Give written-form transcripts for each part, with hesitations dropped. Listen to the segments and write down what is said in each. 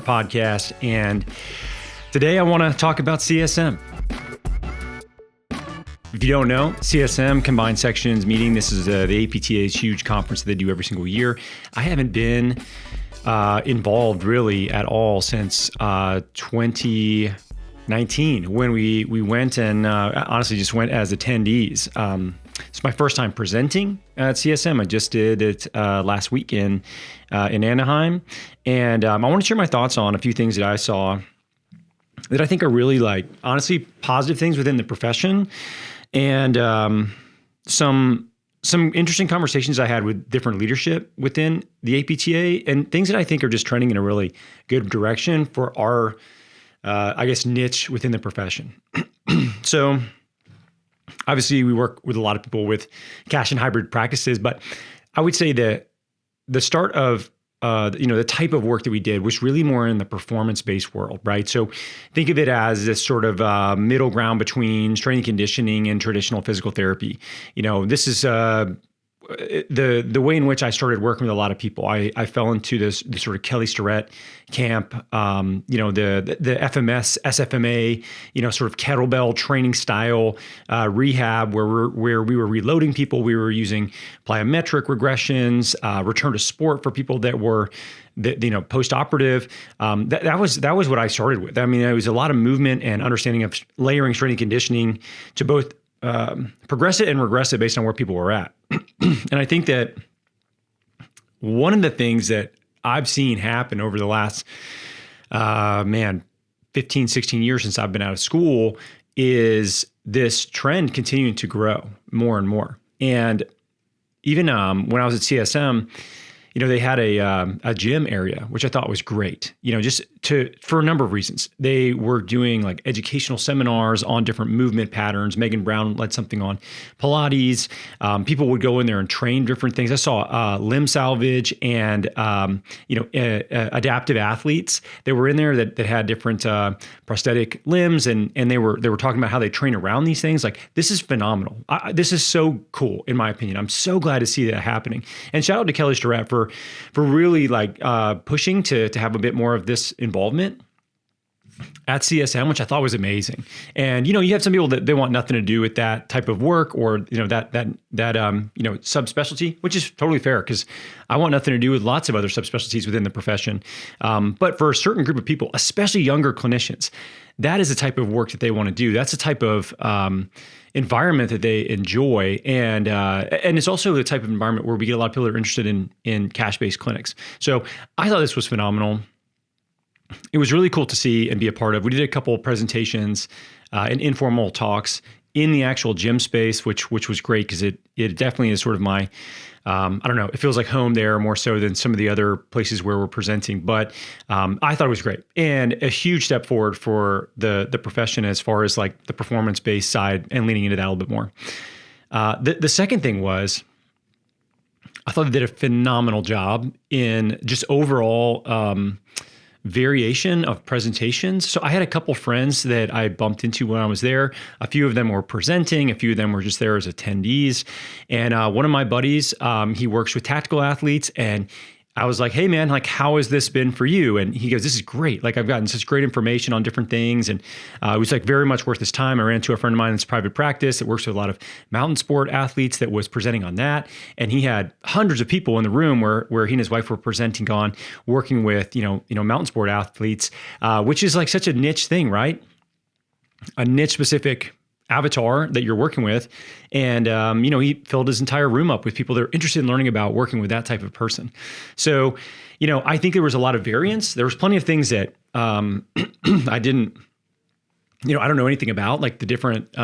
Podcast, and today I want to talk about CSM. If you don't know, CSM, Combined Sections Meeting, this is the APTA's huge conference that they do every single year. I haven't been involved really at all since 2019 when we went and honestly just went as attendees. It's my first time presenting at CSM. I just did it last week in Anaheim. And I want to share my thoughts on a few things that I saw that I think are really honestly positive things within the profession, and some interesting conversations I had with different leadership within the APTA, and things that I think are just trending in a really good direction for our, niche within the profession. So obviously we work with a lot of people with cash and hybrid practices, but I would say that the start of the type of work that we did was really more in the performance-based world, right? So think of it as this sort of middle ground between strength and conditioning and traditional physical therapy. This is the way in which I started working with a lot of people. I fell into this sort of Kelly Starrett camp, the FMS, SFMA, sort of kettlebell training style rehab where we were reloading people. We were using plyometric regressions, return to sport for people that were post-operative. That was what I started with. I mean, it was a lot of movement and understanding of layering strength and conditioning to both progress it and regress it based on where people were at. And I think that one of the things that I've seen happen over the last, 15, 16 years since I've been out of school is this trend continuing to grow more and more. And even when I was at CSM, they had a gym area, which I thought was great, for a number of reasons. They were doing educational seminars on different movement patterns. Megan Brown led something on Pilates. People would go in there and train different things. I saw limb salvage and, adaptive athletes. They were in there that had different prosthetic limbs, and they were talking about how they train around these things. This is phenomenal. This is so cool, in my opinion. I'm so glad to see that happening. And shout out to Kelly Starrett for really pushing to have a bit more of this involvement at CSM, which I thought was amazing. And you have some people that they want nothing to do with that type of work or that subspecialty, which is totally fair because I want nothing to do with lots of other subspecialties within the profession. But for a certain group of people, especially younger clinicians, that is the type of work that they want to do. That's the type of environment that they enjoy, and it's also the type of environment where we get a lot of people that are interested in cash-based clinics. So I thought this was phenomenal. It was really cool to see and be a part of. We did a couple of presentations and informal talks in the actual gym space, which was great because it definitely is sort of my, it feels like home there more so than some of the other places where we're presenting. But I thought it was great and a huge step forward for the profession as far as the performance-based side and leaning into that a little bit more. The second thing was, I thought they did a phenomenal job in just overall variation of presentations. So I had a couple friends that I bumped into when I was there. A few of them were presenting, a few of them were just there as attendees. And one of my buddies, he works with tactical athletes, and I was like, hey man, how has this been for you? And he goes, this is great. I've gotten such great information on different things. And it was very much worth his time. I ran into a friend of mine that's private practice that works with a lot of mountain sport athletes that was presenting on that. And he had hundreds of people in the room where he and his wife were presenting on working with, mountain sport athletes, which is such a niche thing, right? A niche specific avatar that you're working with. And, he filled his entire room up with people that are interested in learning about working with that type of person. So, I think there was a lot of variance. There was plenty of ththings that I didn't, I don't know anything about, the different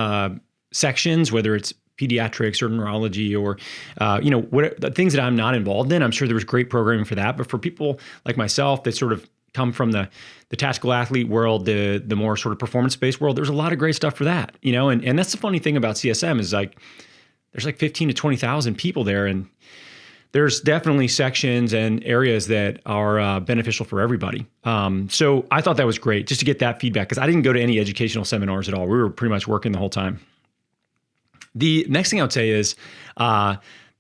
sections, whether it's pediatrics or neurology or, what the things that I'm not involved in. I'm sure there was great programming for that. But for people like myself that sort of come from the tactical athlete world, the more sort of performance-based world, there's a lot of great stuff for that, and that's the funny thing about CSM is there's 15 to 20,000 people there, and there's definitely sections and areas that are beneficial for everybody. So I thought that was great just to get that feedback because I didn't go to any educational seminars at all. We were pretty much working the whole time. The next thing I would say is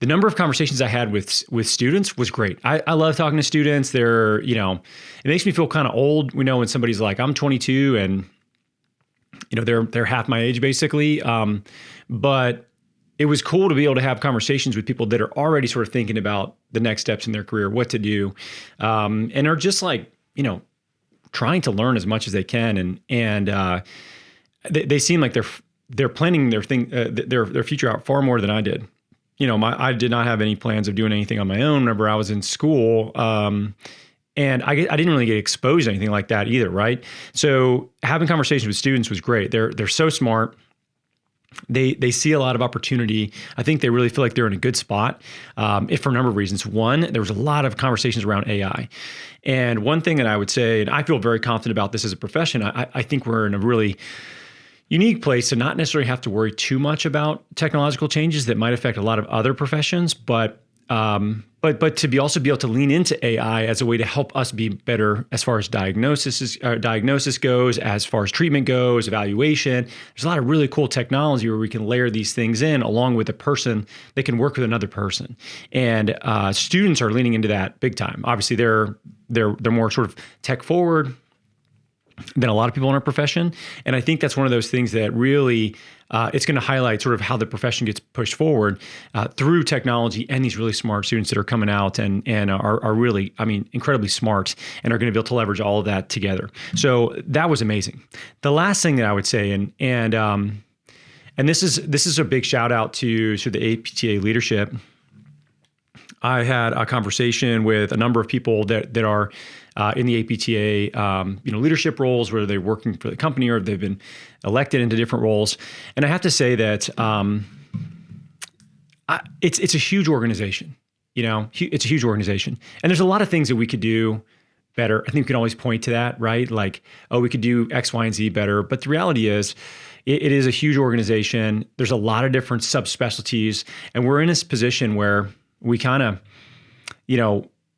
the number of conversations I had with students was great. I love talking to students. They're, it makes me feel kind of old, when somebody's like, I'm 22 and, they're half my age basically. But it was cool to be able to have conversations with people that are already sort of thinking about the next steps in their career, what to do, and are just like, trying to learn as much as they can. And they seem like they're planning their future out far more than I did. I did not have any plans of doing anything on my own whenever I was in school. And I didn't really get exposed to anything like that either, right? So having conversations with students was great. They're so smart. They see a lot of opportunity. I think they really feel like they're in a good spot, if for a number of reasons. One, there was a lot of conversations around AI. And one thing that I would say, and I feel very confident about this as a profession, I think we're in a really unique place to not necessarily have to worry too much about technological changes that might affect a lot of other professions, but to be able to lean into AI as a way to help us be better as far as diagnosis goes, as far as treatment goes, evaluation. There's a lot of really cool technology where we can layer these things in along with a person that can work with another person. And students are leaning into that big time. Obviously, they're more sort of tech forward than a lot of people in our profession. And I think that's one of those things that really, it's going to highlight sort of how the profession gets pushed forward through technology and these really smart students that are coming out and are really, incredibly smart and are going to be able to leverage all of that together. So that was amazing. The last thing that I would say, and this is a big shout out to the APTA leadership. I had a conversation with a number of people that are in the APTA, leadership roles, whether they're working for the company or they've been elected into different roles. And I have to say that it's a huge organization. It's a huge organization, and there's a lot of things that we could do better. I think we can always point to that, right? Like, we could do X, Y, and Z better. But the reality is, it is a huge organization. There's a lot of different subspecialties, and we're in this position where we kind of,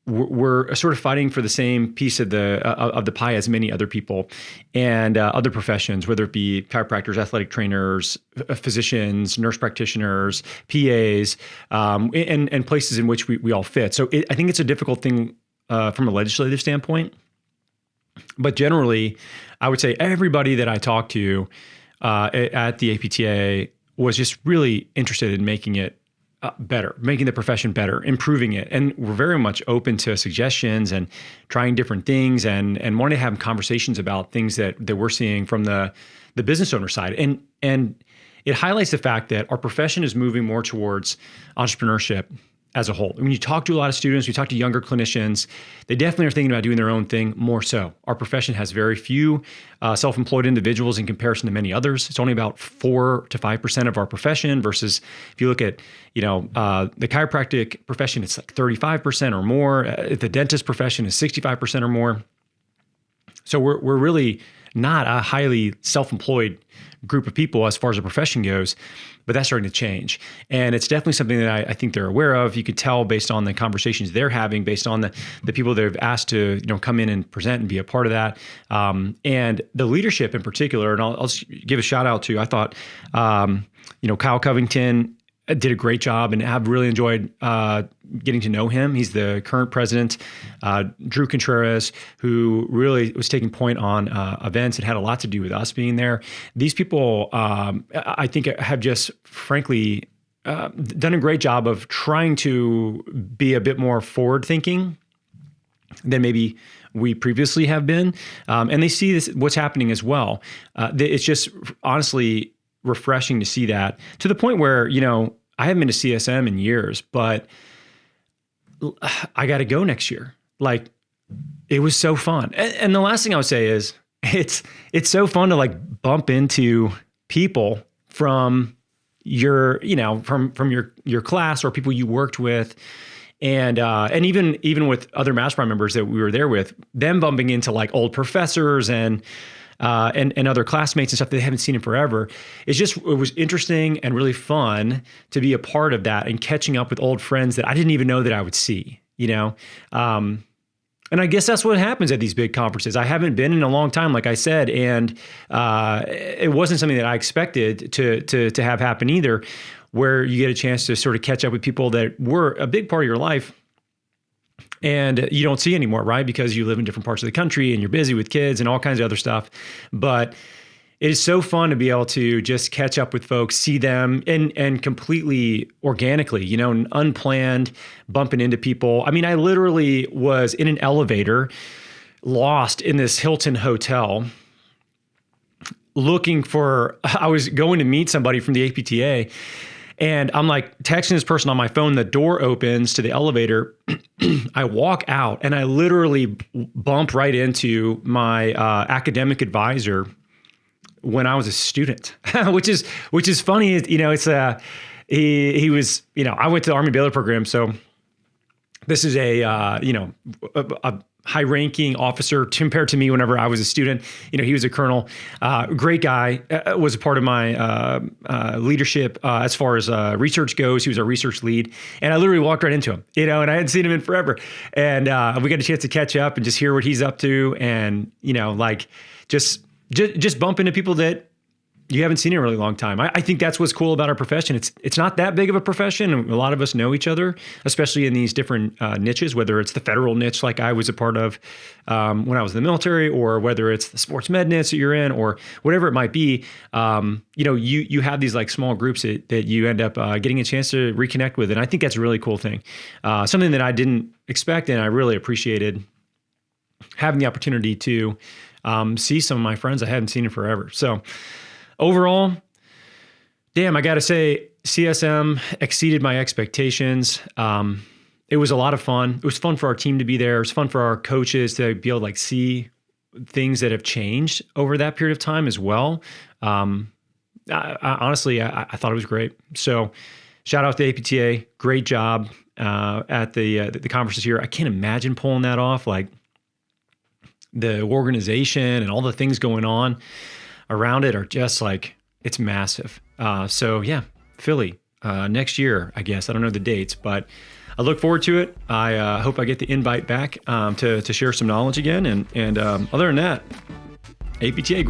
we're sort of fighting for the same piece of the pie as many other people and other professions, whether it be chiropractors, athletic trainers, physicians, nurse practitioners, PAs, and places in which we all fit. So I think it's a difficult thing from a legislative standpoint. But generally, I would say everybody that I talked to at the APTA was just really interested in making it better, making the profession better, improving it. And we're very much open to suggestions and trying different things and wanting to have conversations about things that we're seeing from the business owner side. And it highlights the fact that our profession is moving more towards entrepreneurship as a whole. When you talk to a lot of students, we talk to younger clinicians, they definitely are thinking about doing their own thing more so. Our profession has very few self-employed individuals in comparison to many others. It's only about 4 to 5% of our profession versus if you look at, the chiropractic profession, it's like 35% or more. The dentist profession is 65% or more. So we're really not a highly self-employed group of people as far as the profession goes, but that's starting to change. And it's definitely something that I think they're aware of. You could tell based on the conversations they're having, based on the people that have asked to come in and present and be a part of that. And the leadership in particular, and I'll just give a shout out to, I thought, Kyle Covington did a great job, and I've really enjoyed getting to know him. He's the current president. Drew Contreras, who really was taking point on events and had a lot to do with us being there. These people, I think, have just frankly done a great job of trying to be a bit more forward-thinking than maybe we previously have been. And they see what's happening as well. It's just honestly refreshing to see that, to the point where, I haven't been to CSM in years, but I got to go next year. Like, it was so fun. And the last thing I would say is it's so fun to bump into people from your, from your class or people you worked with. And even with other Mastermind members that we were there with, them bumping into old professors and other classmates and stuff that they haven't seen in forever. It was interesting and really fun to be a part of that and catching up with old friends that I didn't even know that I would see, and I guess that's what happens at these big conferences. I haven't been in a long time, like I said, and it wasn't something that I expected to have happen either. where you get a chance to sort of catch up with people that were a big part of your life and you don't see anymore, right? Because you live in different parts of the country and you're busy with kids and all kinds of other stuff. But it is so fun to be able to just catch up with folks, see them and completely organically, you know, unplanned, bumping into people. I mean, I literally was in an elevator, lost in this Hilton hotel, I was going to meet somebody from the APTA, and I'm like texting this person on my phone. The door opens to the elevator. I walk out and I literally bump right into my academic advisor when I was a student, which is funny. You know, it's he was, you know, I went to the Army Baylor program, so this is a high-ranking officer compared to me whenever I was a student. You know, he was a colonel, great guy, was a part of my leadership as far as research goes. He was our research lead. And I literally walked right into him, you know, and I hadn't seen him in forever. And we got a chance to catch up and just hear what he's up to. And, you know, like just bump into people that you haven't seen in a really long time. I think that's what's cool about our profession. It's not that big of a profession. A lot of us know each other, especially in these different niches, whether it's the federal niche like I was a part of when I was in the military, or whether it's the sports med niche that you're in, or whatever it might be. You know, you have these like small groups that you end up getting a chance to reconnect with. And I think that's a really cool thing. Something that I didn't expect, and I really appreciated having the opportunity to see some of my friends I hadn't seen in forever. So overall, damn, I got to say, CSM exceeded my expectations. It was a lot of fun. It was fun for our team to be there. It was fun for our coaches to be able to like see things that have changed over that period of time as well. Honestly, I thought it was great. So shout out to APTA. Great job at the conferences here. I can't imagine pulling that off. Like the organization and all the things going on around it are just like, it's massive. So yeah, Philly, next year, I guess. I don't know the dates, but I look forward to it. I hope I get the invite back to share some knowledge again. And other than that, APTA,